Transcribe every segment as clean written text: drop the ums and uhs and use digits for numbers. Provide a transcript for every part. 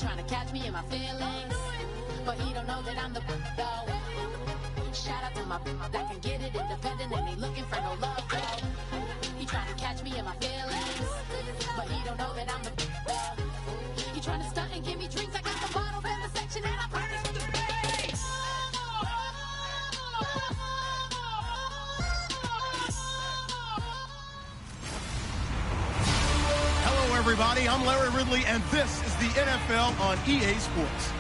trying to catch me in my feelings, but he don't know that I'm the though. Shout out to my that can get it independent and ain't looking for no love though. He trying to catch me in my feelings, but he don't know that I'm the though. He trying to stunt and give me drinks. I got the bottles in the section and I promise for the face. Hello, everybody. I'm Larry Ridley, and this is the NFL on EA Sports.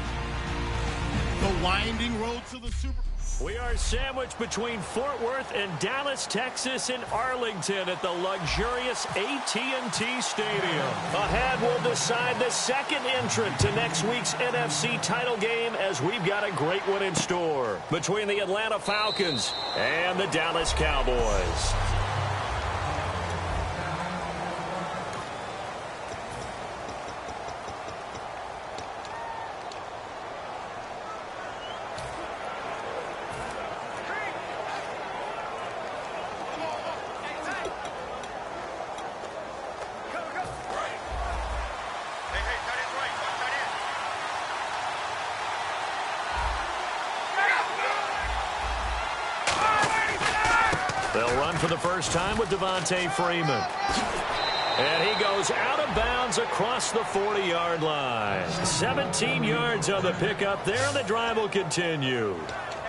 The winding road to the Super Bowl. We are sandwiched between Fort Worth and Dallas, Texas, and Arlington at the luxurious AT&T Stadium. Ahead, we'll decide the second entrant to next week's NFC title game, as we've got a great one in store between the Atlanta Falcons and the Dallas Cowboys. They'll run for the first time with Devontae Freeman. And he goes out of bounds across the 40-yard line. 17 yards on the pickup there, and the drive will continue.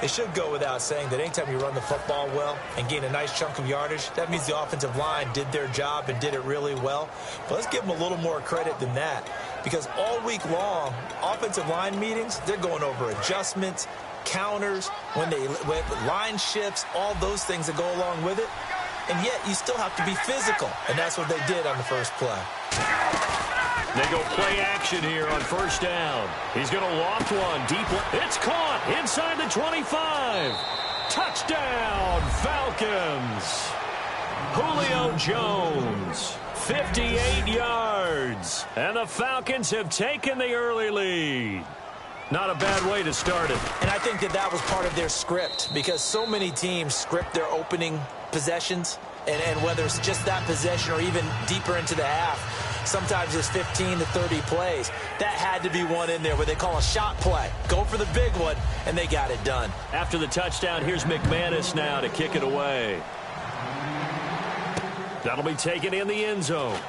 It should go without saying that anytime you run the football well and gain a nice chunk of yardage, that means the offensive line did their job and did it really well. But let's give them a little more credit than that, because all week long, offensive line meetings, they're going over adjustments, counters, when line shifts, all those things that go along with it. And yet you still have to be physical, and that's what they did on the first play. They go play action here on first down. He's going to loft one deep. It's caught inside the 25. Touchdown, Falcons. Julio Jones, 58 yards. And the Falcons have taken the early lead. Not a bad way to start it. And I think that was part of their script, because so many teams script their opening possessions, and whether it's just that possession or even deeper into the half, sometimes it's 15 to 30 plays. That had to be one in there where they call a shot play. Go for the big one, and they got it done. After the touchdown, here's McManus now to kick it away. That'll be taken in the end zone.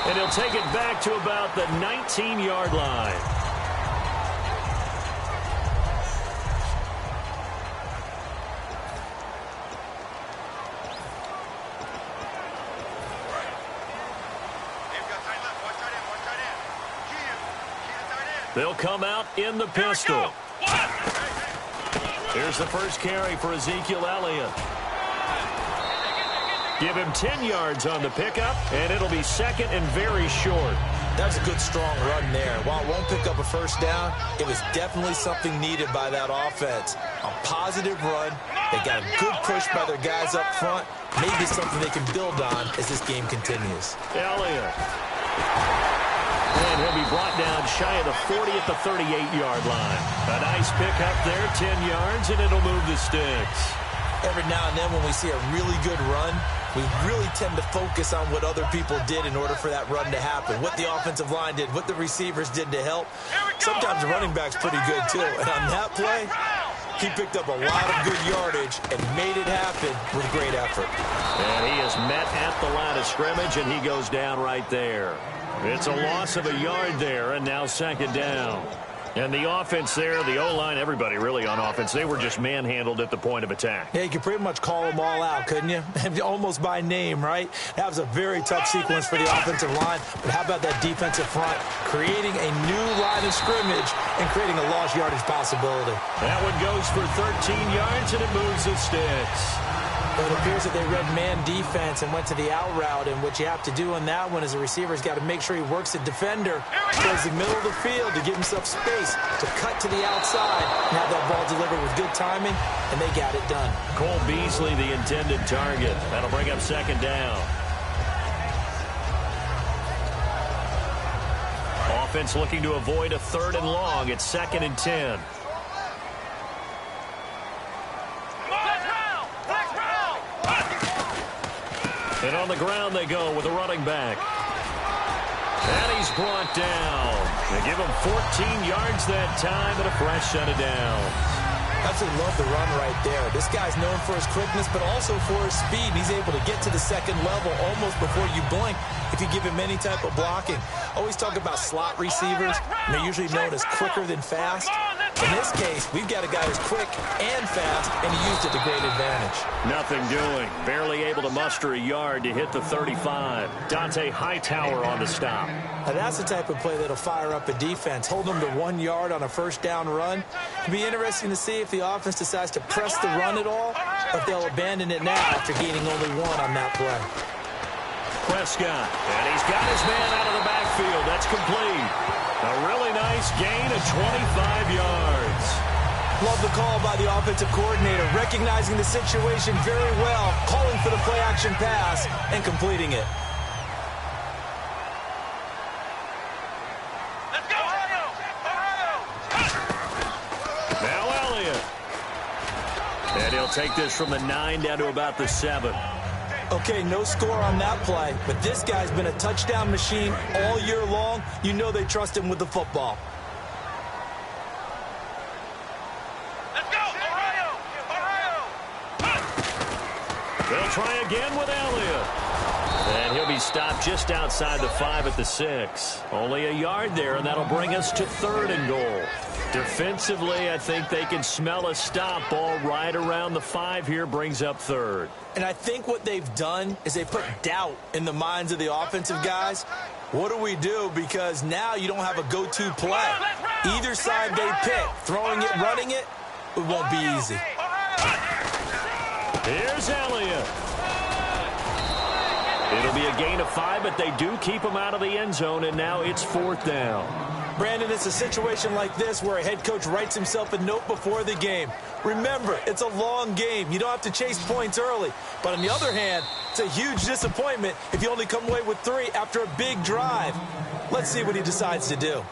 And he'll take it back to about the 19-yard line. They'll come out in the pistol. Here's the first carry for Ezekiel Elliott. Give him 10 yards on the pickup, and it'll be second and very short. That's a good, strong run there. While it won't pick up a first down, it was definitely something needed by that offense. A positive run. They got a good push by their guys up front. Maybe something they can build on as this game continues. Elliott. And he'll be brought down shy of the 40 at the 38-yard line. A nice pickup there, 10 yards, and it'll move the sticks. Every now and then when we see a really good run, we really tend to focus on what other people did in order for that run to happen, what the offensive line did, what the receivers did to help. Sometimes the running back's pretty good, too. And on that play, he picked up a lot of good yardage and made it happen with great effort. And he is met at the line of scrimmage, and he goes down right there. It's a loss of a yard there, and now second down. And the offense there, the O-line, everybody really on offense, they were just manhandled at the point of attack. Yeah, you could pretty much call them all out, couldn't you? Almost by name, right? That was a very tough sequence for the offensive line. But how about that defensive front creating a new line of scrimmage and creating a lost yardage possibility? That one goes for 13 yards, and it moves the sticks. But it appears that they read man defense and went to the out route, and what you have to do on that one is the receiver's got to make sure he works the defender towards the middle of the field to give himself space to cut to the outside and have that ball delivered with good timing, and they got it done. Cole Beasley, the intended target. That'll bring up second down. Offense looking to avoid a third and long. It's second and 10. And on the ground they go with a running back. And he's brought down. They give him 14 yards that time and a fresh set of downs. Absolutely love the run right there. This guy's known for his quickness, but also for his speed. And he's able to get to the second level almost before you blink if you give him any type of blocking. Always talk about slot receivers, and they're usually known as quicker than fast. In this case, we've got a guy who's quick and fast, and he used it to great advantage. Nothing doing. Barely able to muster a yard to hit the 35. Dante Hightower on the stop. Now that's the type of play that'll fire up a defense. Hold them to 1 yard on a first down run. It'll be interesting to see if the offense decides to press the run at all, or if they'll abandon it now after gaining only 1 on that play. Prescott, and he's got his man out of the backfield. That's complete. A really nice gain of 25 yards. Love the call by the offensive coordinator, recognizing the situation very well, calling for the play-action pass, and completing it. Let's go, Ohio! Now Elliott. And he'll take this from the 9 down to about the 7. Okay, no score on that play, but this guy's been a touchdown machine all year long. You know they trust him with the football. Let's go, Ohio! They'll try again with Elliott. And he'll be stopped just outside the 5 at the 6. Only a yard there, and that'll bring us to 3rd and goal. Defensively, I think they can smell a stop. Ball right around the 5 here brings up 3rd. And I think what they've done is they put doubt in the minds of the offensive guys. What do we do? Because now you don't have a go-to play. Either side they pick, throwing it, running it, it won't be easy. Here's Elliott. It'll be a gain of 5, but they do keep him out of the end zone, and now it's 4th down. Brandon, it's a situation like this where a head coach writes himself a note before the game. Remember, it's a long game. You don't have to chase points early. But on the other hand, it's a huge disappointment if you only come away with 3 after a big drive. Let's see what he decides to do.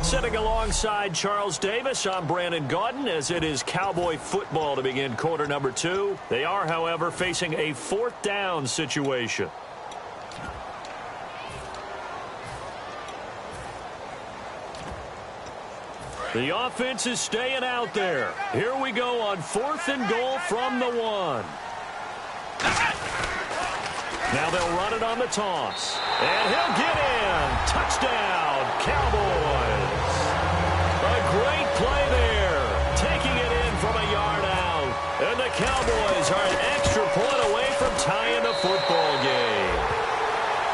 Sitting alongside Charles Davis, I'm Brandon Gaudin as it is Cowboy football to begin quarter number 2. They are, however, facing a 4th down situation. The offense is staying out there. Here we go on 4th and goal from the 1. Now they'll run it on the toss. And he'll get in. Touchdown, Cowboys. A great play there. Taking it in from a yard out. And the Cowboys are an extra point away from tying the football game.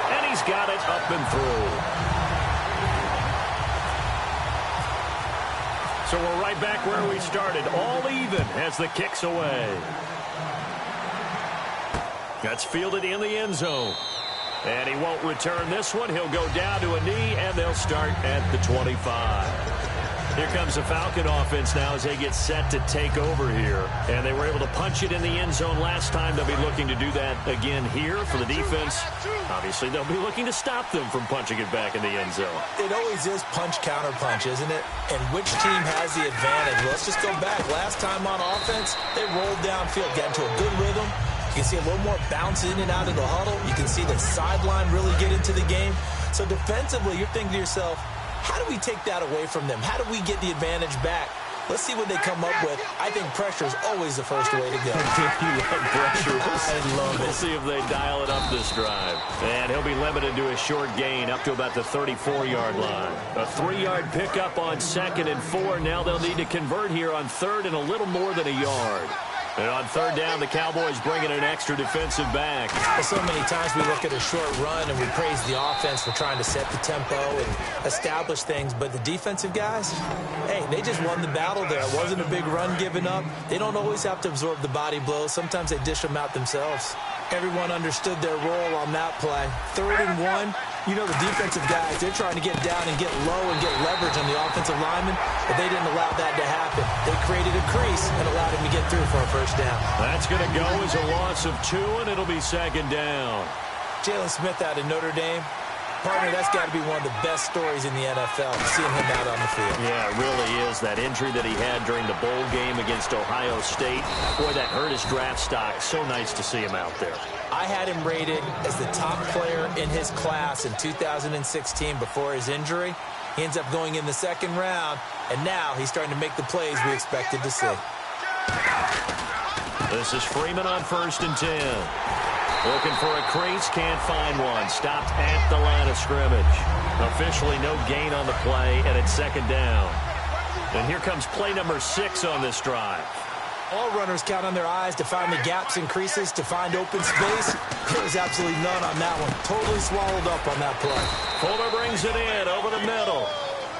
And he's got it up and through. So we're right back where we started, all even as the kick's away. That's fielded in the end zone. And he won't return this one. He'll go down to a knee, and they'll start at the 25. Here comes the Falcon offense now as they get set to take over here. And they were able to punch it in the end zone last time. They'll be looking to do that again here for the defense. Obviously, they'll be looking to stop them from punching it back in the end zone. It always is punch-counter-punch, isn't it? And which team has the advantage? Well, let's just go back. Last time on offense, they rolled downfield, got into a good rhythm. You can see a little more bounce in and out of the huddle. You can see the sideline really get into the game. So defensively, you're thinking to yourself, how do we take that away from them? How do we get the advantage back? Let's see what they come up with. I think pressure is always the first way to go. You love pressure. I love it. We'll see if they dial it up this drive. And he'll be limited to a short gain up to about the 34-yard line. A 3-yard pickup on 2nd and 4. Now they'll need to convert here on 3rd and a little more than a yard. And on 3rd down, the Cowboys bring in an extra defensive back. Well, so many times we look at a short run and we praise the offense for trying to set the tempo and establish things. But the defensive guys, hey, they just won the battle there. It wasn't a big run given up. They don't always have to absorb the body blows. Sometimes they dish them out themselves. Everyone understood their role on that play. 3rd and 1. You know the defensive guys, they're trying to get down and get low and get leverage on the offensive lineman, but they didn't allow that to happen. They created a crease and allowed him to get through for a first down. That's going to go as a loss of 2, and it'll be 2nd down. Jalen Smith out of Notre Dame. Partner, that's got to be one of the best stories in the NFL, seeing him out on the field. Yeah, it really is. That injury that he had during the bowl game against Ohio State, boy, that hurt his draft stock. So nice to see him out there. I had him rated as the top player in his class in 2016 before his injury. He ends up going in the second round, and now he's starting to make the plays we expected to see. This is Freeman on 1st and 10. Looking for a crease, can't find one. Stopped at the line of scrimmage. Officially no gain on the play, and it's 2nd down. And here comes play number 6 on this drive. All runners count on their eyes to find the gaps and creases, to find open space. There was absolutely none on that one. Totally swallowed up on that play. Fuller brings it in over the middle.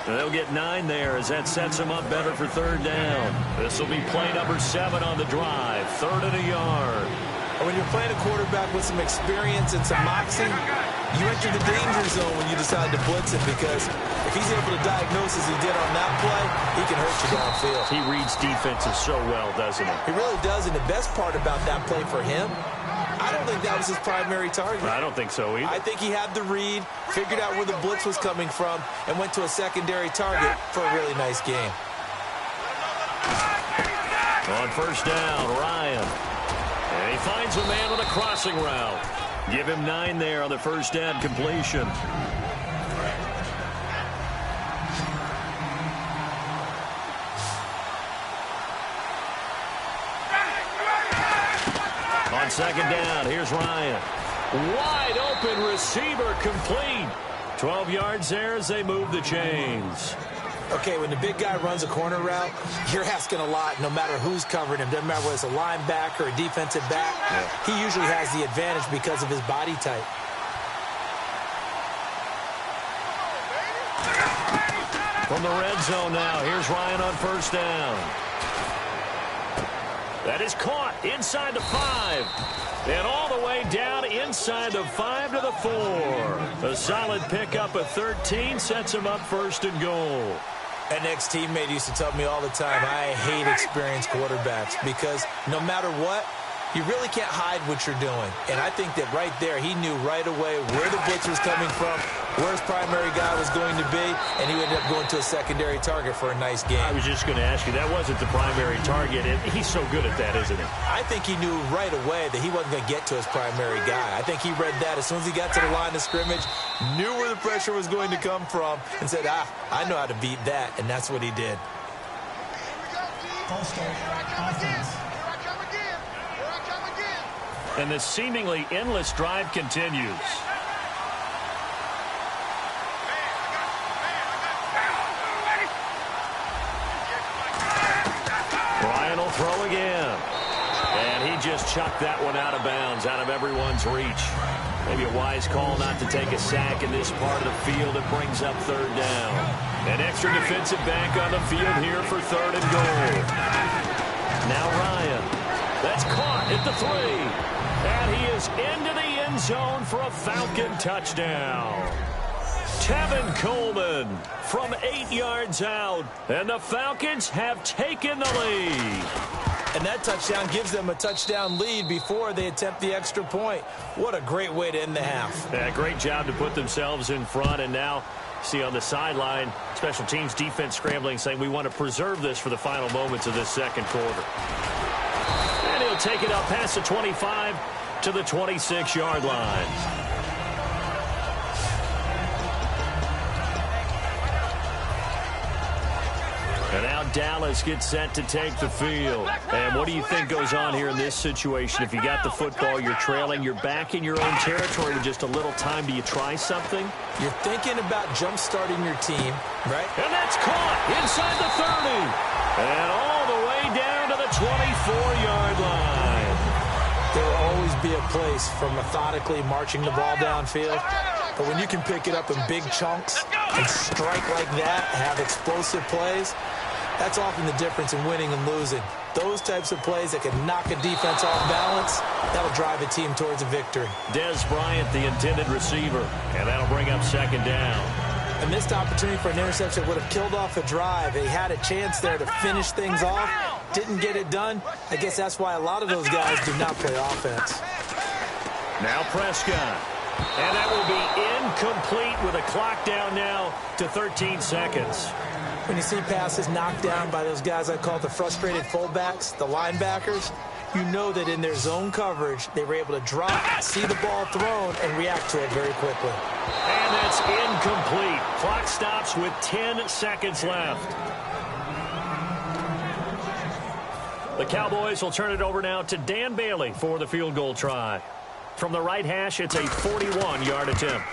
And they'll get 9 there as that sets them up better for 3rd down. This will be play number 7 on the drive. 3rd and a yard. When you're playing a quarterback with some experience and some moxie, you enter the danger zone when you decide to blitz him, because if he's able to diagnose as he did on that play, he can hurt you downfield. He reads defenses so well, doesn't he? He really does, and the best part about that play for him, I don't think that was his primary target. I don't think so either. I think he had the read, figured out where the blitz was coming from, and went to a secondary target for a really nice game. On 1st down, Ryan. And he finds a man with a crossing route. Give him 9 there on the 1st down completion. On 2nd down, here's Ryan. Wide open receiver, complete. 12 yards there as they move the chains. Okay, when the big guy runs a corner route, you're asking a lot no matter who's covering him. Doesn't matter whether it's a linebacker or a defensive back. Yeah. He usually has the advantage because of his body type. From the red zone now, here's Ryan on 1st down. That is caught inside the 5. And all the way down inside the 5 to the 4. A solid pickup of 13 sets him up 1st and goal. An ex-teammate used to tell me all the time, I hate experienced quarterbacks, because no matter what, you really can't hide what you're doing. And I think that right there, he knew right away where the blitz was coming from, where his primary guy was going to be, and he ended up going to a secondary target for a nice game. I was just going to ask you, that wasn't the primary target, and he's so good at that, isn't he? I think he knew right away that he wasn't going to get to his primary guy. I think he read that as soon as he got to the line of scrimmage, knew where the pressure was going to come from, and said, I know how to beat that, and that's what he did. And the seemingly endless drive continues. Ryan will throw again. And he just chucked that one out of bounds, out of everyone's reach. Maybe a wise call not to take a sack in this part of the field. It brings up 3rd down. An extra defensive back on the field here for 3rd and goal. Now Ryan. That's caught at the 3. And he is into the end zone for a Falcon touchdown. Tevin Coleman from 8 yards out. And the Falcons have taken the lead. And that touchdown gives them a touchdown lead before they attempt the extra point. What a great way to end the half. Yeah, great job to put themselves in front. And now, see on the sideline, special teams defense scrambling, saying we want to preserve this for the final moments of this 2nd quarter. And he'll take it up past the 25 to the 26-yard line. And now Dallas gets set to take the field. And what do you think goes on here in this situation? If you got the football, you're trailing, you're back in your own territory with just a little time. Do you try something? You're thinking about jump-starting your team, right? And that's caught inside the 30. And all the way down to the 24-yard line. There will always be a place for methodically marching the ball downfield. But when you can pick it up in big chunks and strike like that, have explosive plays, that's often the difference in winning and losing. Those types of plays that can knock a defense off balance, that'll drive a team towards a victory. Des Bryant, the intended receiver, and that'll bring up 2nd down. A missed opportunity for an interception would have killed off a drive. He had a chance there to finish things off, didn't get it done. I guess that's why a lot of those guys do not play offense. Now Prescott. And that will be incomplete with a clock down now to 13 seconds. When you see passes knocked down by those guys I call the frustrated fullbacks, the linebackers, you know that in their zone coverage, they were able to drop, see the ball thrown, and react to it very quickly. And that's incomplete. Clock stops with 10 seconds left. The Cowboys will turn it over now to Dan Bailey for the field goal try. From the right hash, it's a 41-yard attempt.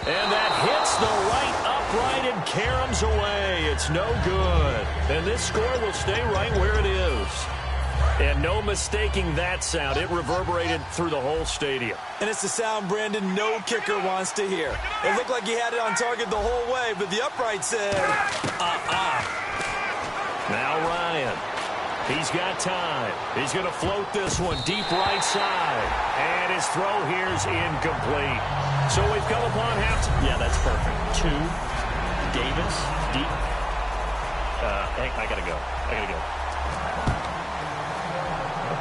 And that hits the right upright and caroms away. It's no good. And this score will stay right where it is. And no mistaking that sound. It reverberated through the whole stadium. And it's the sound, Brandon, no kicker wants to hear. It looked like he had it on target the whole way, but the upright said, Now Ryan. He's got time. He's going to float this one deep right side. And his throw here's incomplete. So we've come upon half. Yeah, that's perfect. 2. Davis. Deep. I got to go.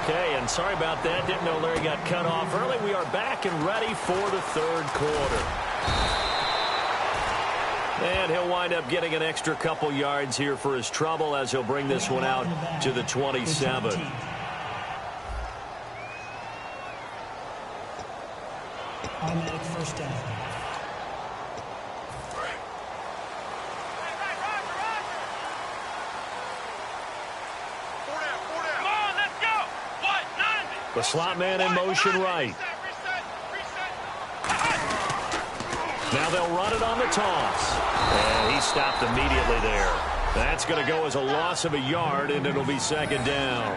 Okay, and sorry about that. Didn't know Larry got cut off early. We are back and ready for the third quarter. And he'll wind up getting an extra couple yards here for his trouble as he'll bring this one out to the 27. Automatic first down. Come on, let's go. What? 90. The slot man in motion right. Now they'll run it on the toss. And he stopped immediately there. That's going to go as a loss of a yard, and it'll be second down.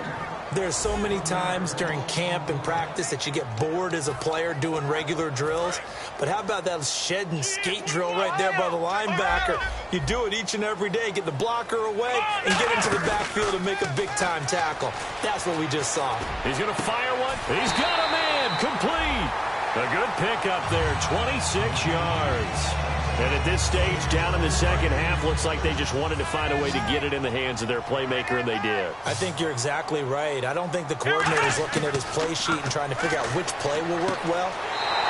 There's so many times during camp and practice that you get bored as a player doing regular drills. But how about that shed and skate drill right there by the linebacker? You do it each and every day. Get the blocker away and get into the backfield and make a big-time tackle. That's what we just saw. He's going to fire one. He's got a man. Complete. A good pickup there. 26 yards. And at this stage, down in the second half, looks like they just wanted to find a way to get it in the hands of their playmaker, and they did. I think you're exactly right. I don't think the coordinator's looking at his play sheet and trying to figure out which play will work well.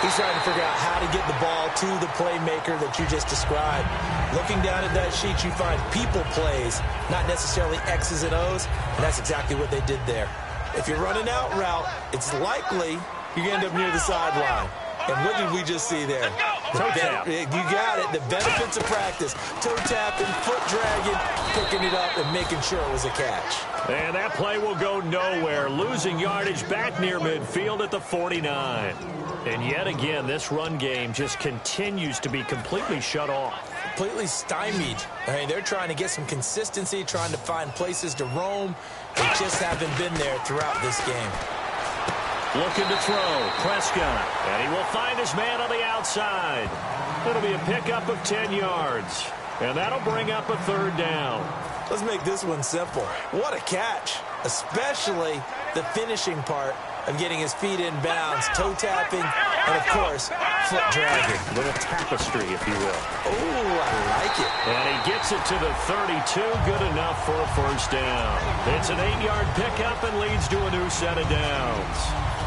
He's trying to figure out how to get the ball to the playmaker that you just described. Looking down at that sheet, you find people plays, not necessarily X's and O's, and that's exactly what they did there. If you're running out route, it's likely you're going to end up near the sideline. And what did we just see there? Toe tap. You got it. The benefits of practice. Toe tapping, foot dragging, picking it up, and making sure it was a catch. And that play will go nowhere. Losing yardage back near midfield at the 49. And yet again, this run game just continues to be completely shut off. Completely stymied. I mean, they're trying to get some consistency, trying to find places to roam. They just haven't been there throughout this game. Looking to throw, Prescott, and he will find his man on the outside. It'll be a pickup of 10 yards, and that'll bring up a third down. Let's make this one simple. What a catch, especially the finishing part of getting his feet in bounds, toe tapping, and, of course, foot dragging. A little tapestry, if you will. Oh, I like it. And he gets it to the 32, good enough for a first down. It's an 8-yard pickup and leads to a new set of downs.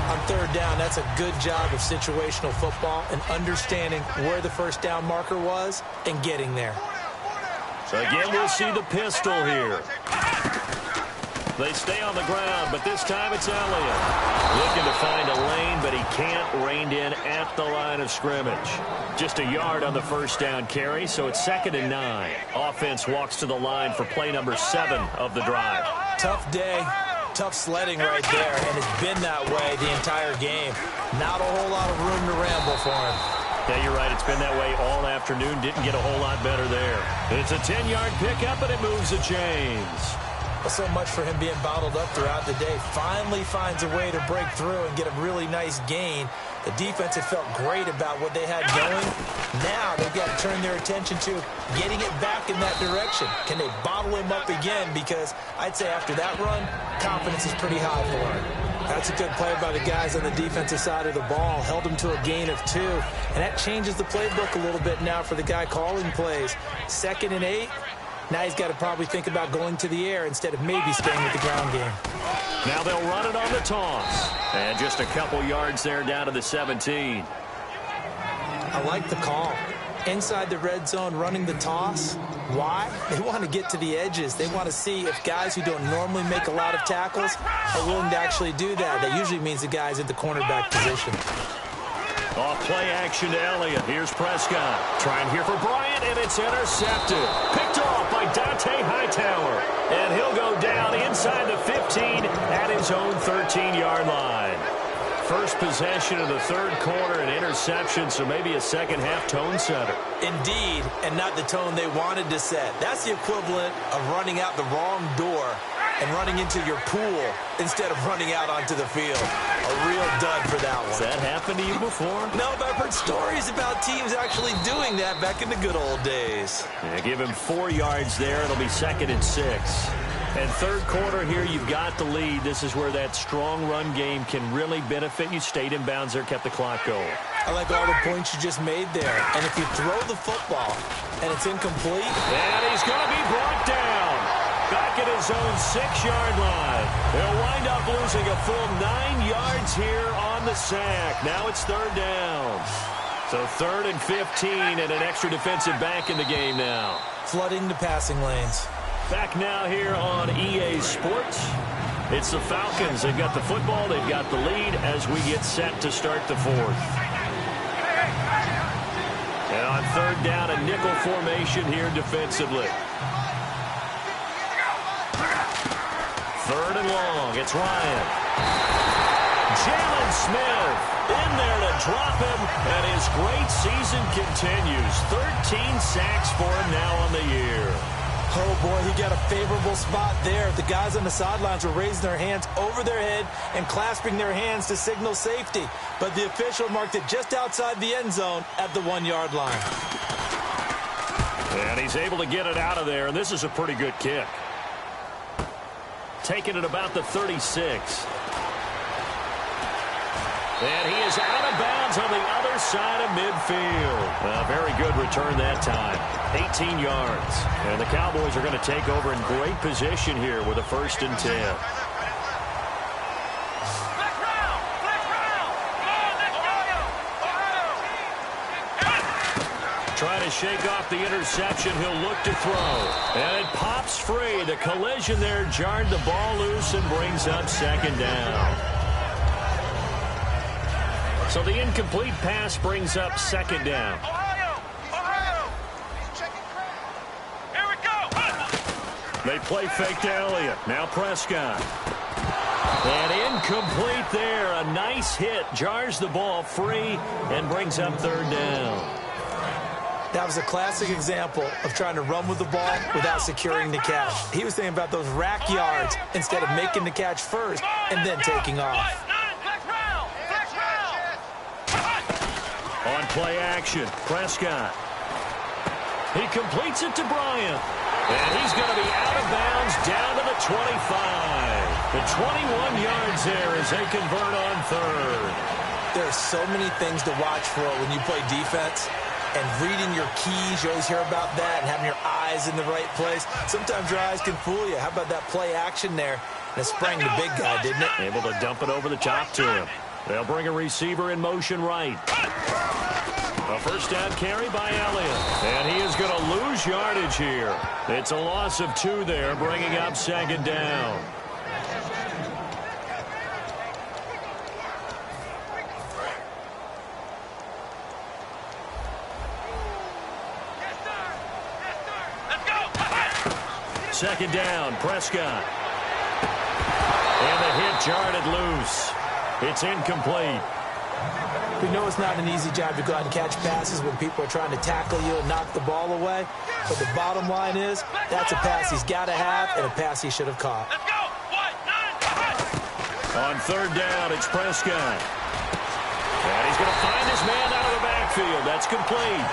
On third down, that's a good job of situational football and understanding where the first down marker was and getting there. So again, we'll see the pistol here. They stay on the ground, but this time it's Elliott. Looking to find a lane, but he can't. Reined in at the line of scrimmage. Just a yard on the first down carry, so it's 2nd and 9. Offense walks to the line for play number 7 of the drive. Tough day. Tough sledding right there, and it's been that way the entire game. Not a whole lot of room to ramble for him. Yeah, you're right. It's been that way all afternoon. Didn't get a whole lot better there. It's a 10-yard pickup, and it moves the chains. Well, so much for him being bottled up throughout the day. Finally finds a way to break through and get a really nice gain. The defense had felt great about what they had going. Now they've got to turn their attention to getting it back in that direction. Can they bottle him up again? Because I'd say after that run, confidence is pretty high for him. That's a good play by the guys on the defensive side of the ball. Held him to a gain of 2. And that changes the playbook a little bit now for the guy calling plays. 2nd and 8. Now he's got to probably think about going to the air instead of maybe staying with the ground game. Now they'll run it on the toss. And just a couple yards there down to the 17. I like the call. inside the red zone running the toss. Why? They want to get to the edges. They want to see if guys who don't normally make a lot of tackles are willing to actually do that. That usually means the guy's at the cornerback position. Off play action to Elliott. Here's Prescott. Trying here for Bryant, and it's intercepted. Picked off by Dante Hightower. And he'll go down inside the 15 at his own 13-yard line. First possession of the third quarter, an interception, so maybe a second-half tone setter. Indeed, and not the tone they wanted to set. That's the equivalent of running out the wrong door and running into your pool instead of running out onto the field. A real dud for that one. Has that happened to you before? No, but I've heard stories about teams actually doing that back in the good old days. Yeah, give him 4 yards there. It'll be 2nd and 6. And third quarter here, you've got the lead. This is where that strong run game can really benefit you. Stayed in bounds there, kept the clock going. I like all the points you just made there. And if you throw the football and it's incomplete. And he's going to be brought down. Back at his own 6-yard line. They'll wind up losing a full 9 yards here on the sack. Now it's third down. So 3rd and 15 and an extra defensive back in the game now. Flooding the passing lanes. Back now here on EA Sports. It's the Falcons. They've got the football. They've got the lead as we get set to start the fourth. And on third down, a nickel formation here defensively. 3rd and long. It's Ryan. Jalen Smith in there to drop him, and his great season continues. 13 sacks for him now on the year. Oh, boy, he got a favorable spot there. The guys on the sidelines were raising their hands over their head and clasping their hands to signal safety. But the official marked it just outside the end zone at the 1-yard line. And he's able to get it out of there, and this is a pretty good kick. Taking it about the 36. And he is out of bounds on the other side of midfield. A very good return that time. 18 yards. And the Cowboys are going to take over in great position here with a 1st and 10. Trying to shake off the interception. He'll look to throw. And it pops free. The collision there jarred the ball loose and brings up 2nd down. So the incomplete pass brings up 2nd down. Here we go. They play fake to Elliott. Now Prescott. And incomplete there. A nice hit. Jars the ball free and brings up 3rd down. That was a classic example of trying to run with the ball without securing the catch. He was thinking about those rack yards instead of making the catch first and then taking off. On play action, Prescott. He completes it to Bryant. And he's going to be out of bounds down to the 25. The 21 yards there as they convert on 3rd. There's so many things to watch for when you play defense. And reading your keys, you always hear about that, and having your eyes in the right place. Sometimes your eyes can fool you. How about that play action there? And it sprang the big guy, didn't it? Able to dump it over the top to him. They'll bring a receiver in motion right. A 1st down carry by Elliott. And he is going to lose yardage here. It's a loss of 2 there, bringing up 2nd down. Second down, Prescott. And the hit jarred it loose. It's incomplete. We know it's not an easy job to go out and catch passes when people are trying to tackle you and knock the ball away. But the bottom line is, that's a pass he's got to have and a pass he should have caught. On 3rd down, it's Prescott. And he's going to find his man out of the backfield. That's complete.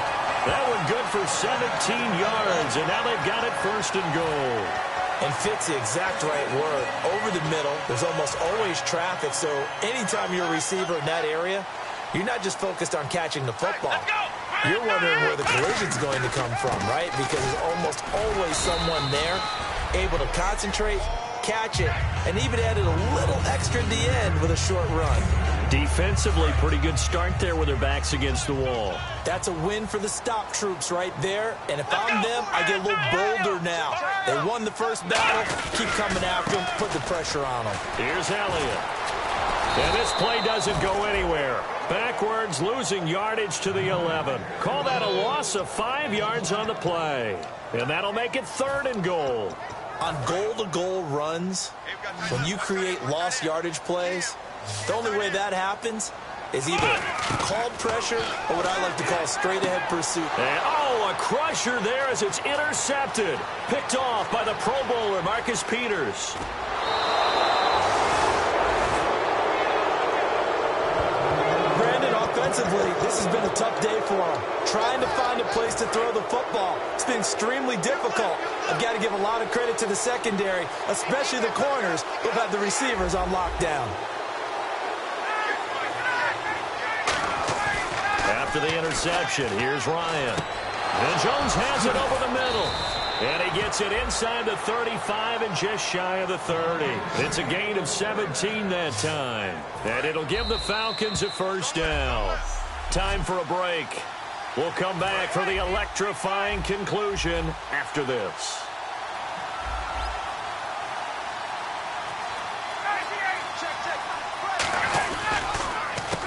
That one good for 17 yards, and now they've got it 1st and goal. And fit's the exact right word. Over the middle, there's almost always traffic, so anytime you're a receiver in that area, you're not just focused on catching the football. You're wondering where the collision's going to come from, right? Because there's almost always someone there able to concentrate, catch it, and even added a little extra at the end with a short run. Defensively, pretty good start there with their backs against the wall. That's a win for the stop troops right there. And if I'm them, I get a little bolder now. They won the first battle. Keep coming after them. Put the pressure on them. Here's Elliott. And this play doesn't go anywhere. Backwards, losing yardage to the 11. Call that a loss of 5 yards on the play. And that'll make it 3rd and goal. On goal-to-goal runs, when you create lost yardage plays, the only way that happens is either called pressure or what I like to call straight-ahead pursuit. And, oh, a crusher there as it's intercepted. Picked off by the Pro Bowler, Marcus Peters. Offensively, this has been a tough day for him. Trying to find a place to throw the football. It's been extremely difficult. I've got to give a lot of credit to the secondary, especially the corners who've had the receivers on lockdown. After the interception, here's Ryan. And Jones has it over the middle. And he gets it inside the 35 and just shy of the 30. It's a gain of 17 that time. And it'll give the Falcons a first down. Time for a break. We'll come back for the electrifying conclusion after this.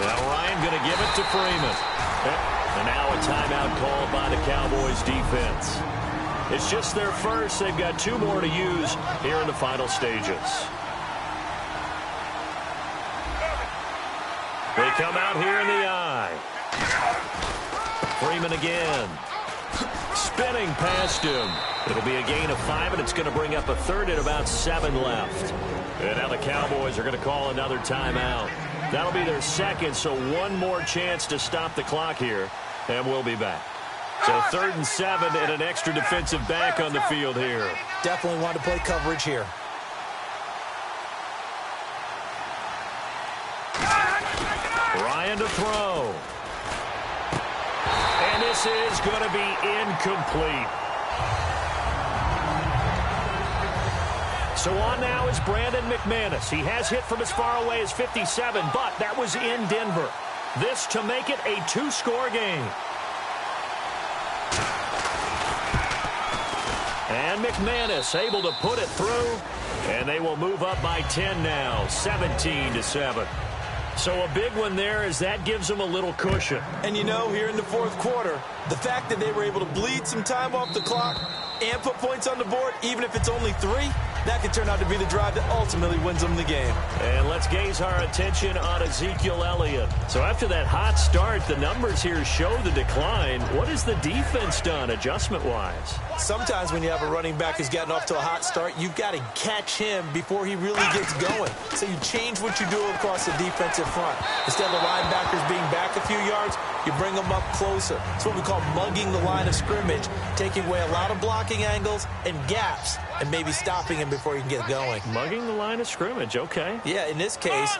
Now Ryan going to give it to Freeman. And now a timeout called by the Cowboys defense. It's just their first. They've got 2 more to use here in the final stages. They come out here in the eye. Freeman again. Spinning past him. It'll be a gain of 5, and it's going to bring up a 3rd and about 7 left. And now the Cowboys are going to call another timeout. That'll be their 2nd, so 1 more chance to stop the clock here, and we'll be back. So 3rd and 7 and an extra defensive back on the field here. Definitely want to play coverage here. Ryan to throw. And this is going to be incomplete. So on now is Brandon McManus. He has hit from as far away as 57, but that was in Denver. This to make it a 2-score game. And McManus able to put it through, and they will move up by 10 now, 17-7. So a big one there as that gives them a little cushion. And you know, here in the 4th quarter, the fact that they were able to bleed some time off the clock and put points on the board, even if it's only 3, that could turn out to be the drive that ultimately wins them the game. And let's gaze our attention on Ezekiel Elliott. So after that hot start, the numbers here show the decline. What has the defense done adjustment-wise? Sometimes when you have a running back who's gotten off to a hot start, you've got to catch him before he really gets going. So you change what you do across the defensive front. Instead of the linebackers being back a few yards, you bring them up closer. It's what we call mugging the line of scrimmage, taking away a lot of blocking angles and gaps, and maybe stopping him before he can get going. Mugging the line of scrimmage, okay. Yeah, in this case.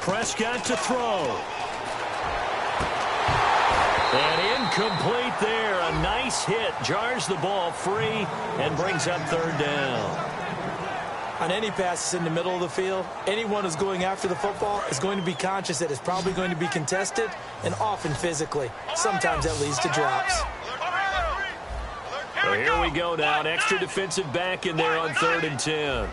Prescott to throw. And incomplete there. A nice hit. Jars the ball free and brings up 3rd down. On any passes in the middle of the field, anyone who's going after the football is going to be conscious that it's probably going to be contested and often physically. Sometimes that leads to drops. So here we go now. An extra defensive back in there on 3rd and 10.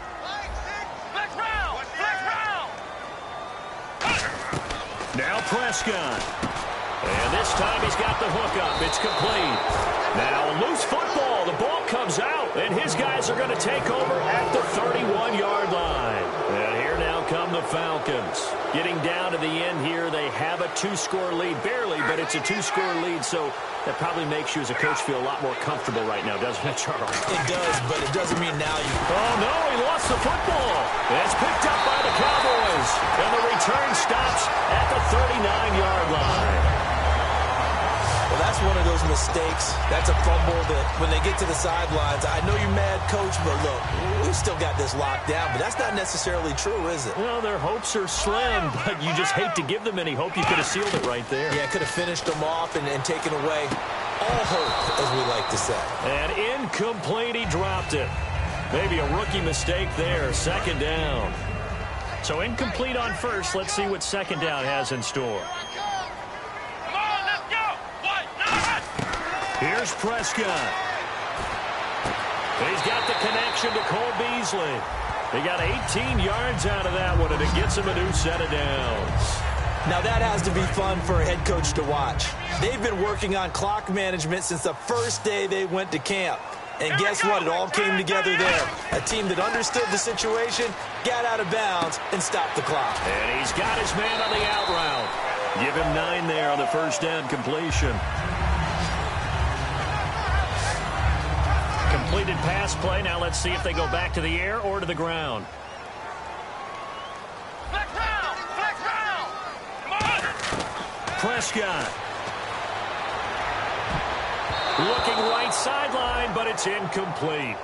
Now Prescott. And this time he's got the hook up. It's complete. Now loose football. The ball comes out, and his guys are going to take over at the 31-yard line. And here now come the Falcons. Getting down to the end here, they have a 2-score lead. Barely, but it's a 2-score lead, so that probably makes you as a coach feel a lot more comfortable right now, doesn't it, Charles? It does, but it doesn't mean now you... Oh, no, he lost the football. It's picked up by the Cowboys, and the return stops at the 39-yard line. Well, that's one of those mistakes. That's a fumble that when they get to the sidelines, I know you're mad, Coach, but look, we've still got this locked down, but that's not necessarily true, is it? Well, their hopes are slim, but you just hate to give them any hope. You could have sealed it right there. Yeah, could have finished them off and taken away all hope, as we like to say. And incomplete, he dropped it. Maybe a rookie mistake there. Second down. So incomplete on first. Let's see what second down has in store. Come on, let's go. What? Here's Prescott. He's got the connection to Cole Beasley. He got 18 yards out of that one, and it gets him a new set of downs. Now that has to be fun for a head coach to watch. They've been working on clock management since the first day they went to camp. And guess what? It all came together there. A team that understood the situation, got out of bounds, and stopped the clock. And he's got his man on the out route. Give him 9 there on the first down completion. Completed pass play. Now let's see if they go back to the air or to the ground. Flex round. Flex round. Come on. Prescott. Looking right sideline, but it's incomplete.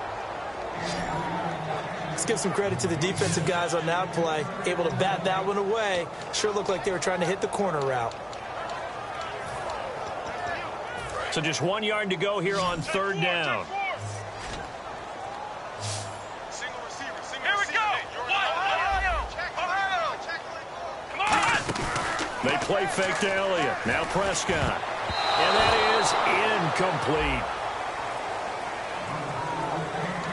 Let's give some credit to the defensive guys on that play. Able to bat that one away. Sure looked like they were trying to hit the corner route. So just 1 yard to go here on third down. Here we go. Ohio. Come on. They play fake to Elliott. Now Prescott. And that is incomplete.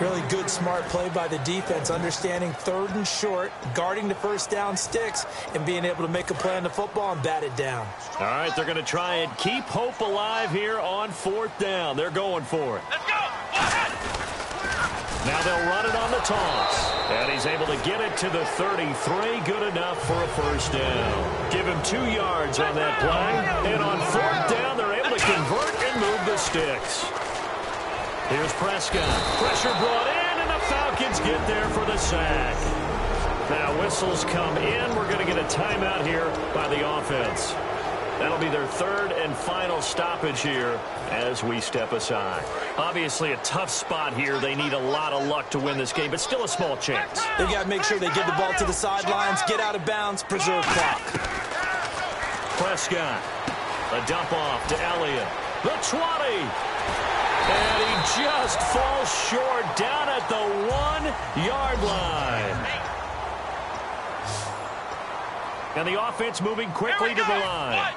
Really good, smart play by the defense, understanding third and short, guarding the first down sticks, and being able to make a play on the football and bat it down. All right, they're going to try and keep hope alive here on fourth down. They're going for it. Let's go. Now they'll run it on the toss. And he's able to get it to the 33. Good enough for a first down. Give him 2 yards on that play. And on fourth down, they're able to convert and move the sticks. Here's Prescott. Pressure brought in, and the Falcons get there for the sack. Now whistles come in. We're going to get a timeout here by the offense. That'll be their third and final stoppage here as we step aside. Obviously a tough spot here. They need a lot of luck to win this game, but still a small chance. They got to make sure they get the ball to the sidelines, get out of bounds, preserve clock. Prescott. A dump off to Elliott. The 20. And he just falls short down at the 1 yard line. And the offense moving quickly to the line.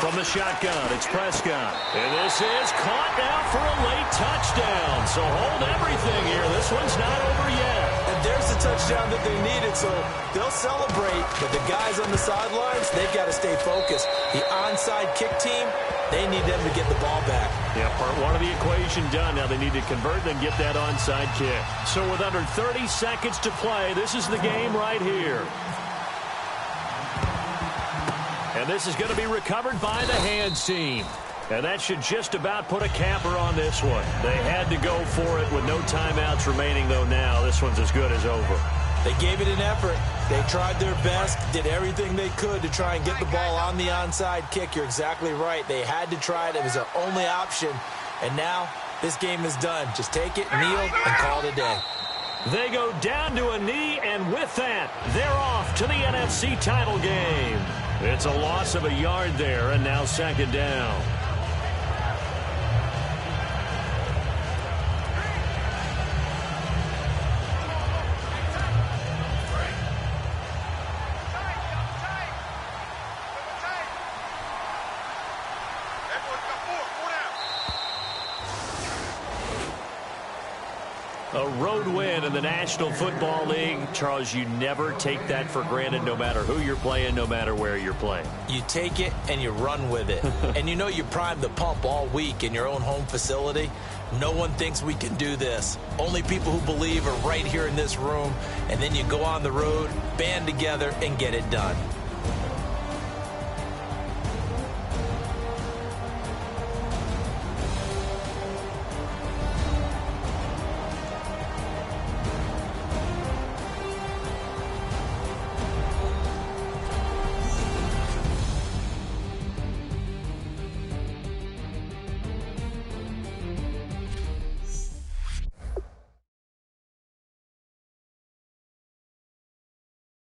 From the shotgun, it's Prescott. And this is caught now for a late touchdown. So hold everything here. This one's not over yet. And there's the touchdown that they needed, so they'll celebrate. But the guys on the sidelines, they've got to stay focused. The onside kick team, they need them to get the ball back. Yeah, part one of the equation done. Now they need to convert and get that onside kick. So with under 30 seconds to play, this is the game right here. And this is going to be recovered by the hands team. And that should just about put a capper on this one. They had to go for it with no timeouts remaining, though now this one's as good as over. They gave it an effort. They tried their best, did everything they could to try and get the ball on the onside kick. You're exactly right. They had to try it. It was their only option. And now this game is done. Just take it, kneel, and call it a day. They go down to a knee, and with that, they're off to the NFC title game. It's a loss of a yard there, and now second down. A road win in the National Football League. Charles, you never take that for granted, no matter who you're playing, no matter where you're playing. You take it and you run with it. And you know you primed the pump all week in your own home facility. No one thinks we can do this. Only people who believe are right here in this room. And then you go on the road, band together, and get it done.